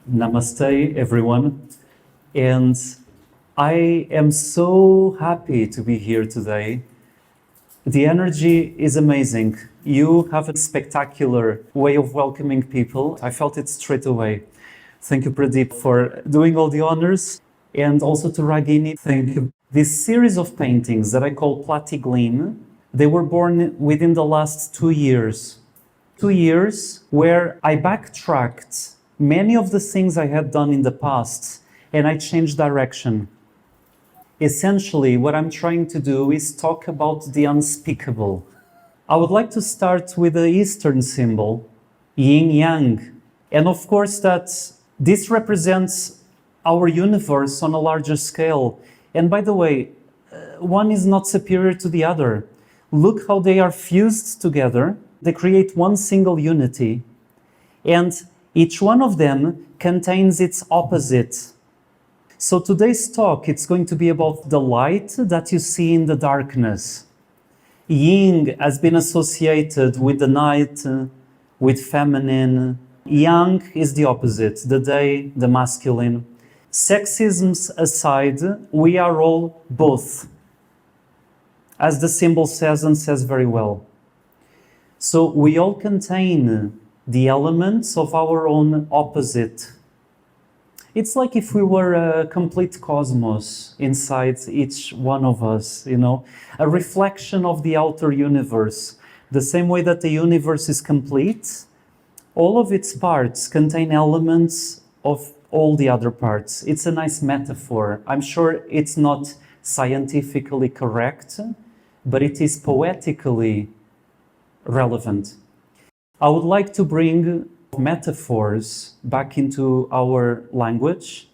Namaste, everyone. And I am so happy to be here today. The energy is amazing. You have a spectacular way of welcoming people. I felt it straight away. Thank you, Pradeep, for doing all the honors. And also to Ragini, thank you. This series of paintings that I call Platigleam, they were born within the last 2 years. 2 years where I backtracked many of the things I had done in the past and I changed direction. Essentially, what I'm trying to do is talk about the unspeakable. I would like to start with the Eastern symbol, Yin Yang. And of course, that this represents our universe on a larger scale. And by the way, one is not superior to the other. Look how they are fused together. They create one single unity. And each one of them contains its opposite. So today's talk, it's going to be about the light that you see in the darkness. Yin has been associated with the night, with feminine. Yang is the opposite, the day, the masculine. Sexisms aside, we are all both, as the symbol says and says very well. So we all contain the elements of our own opposite. It's like if we were a complete cosmos inside each one of us, a reflection of the outer universe. The same way that the universe is complete, all of its parts contain elements of all the other parts. It's a nice metaphor. I'm sure it's not scientifically correct, but it is poetically relevant. I would like to bring metaphors back into our language.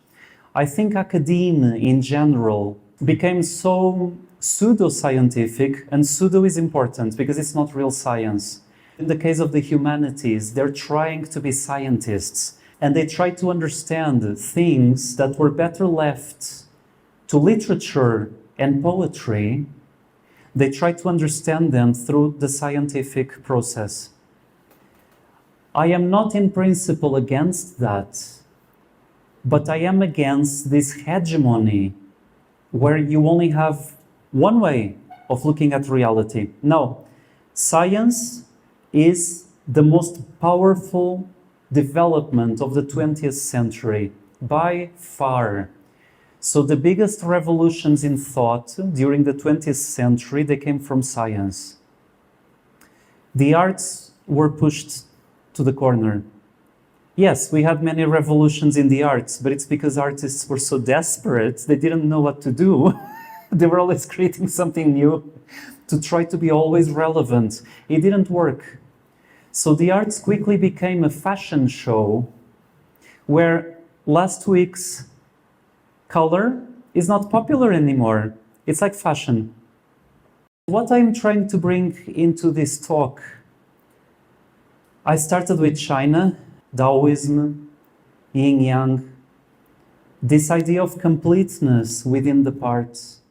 I think academia in general became so pseudo-scientific, and pseudo is important because it's not real science. In the case of the humanities, they're trying to be scientists, and they try to understand things that were better left to literature and poetry. They try to understand them through the scientific process. I am not in principle against that, but I am against this hegemony where you only have one way of looking at reality. No, science is the most powerful development of the 20th century by far. So the biggest revolutions in thought during the 20th century, they came from science. The arts were pushed to the corner. Yes, we had many revolutions in the arts, but it's because artists were so desperate, they didn't know what to do. They were always creating something new to try to be always relevant. It didn't work. So the arts quickly became a fashion show where last week's color is not popular anymore. It's like fashion. What I'm trying to bring into this talk, I started with China, Taoism, Yin Yang, this idea of completeness within the parts.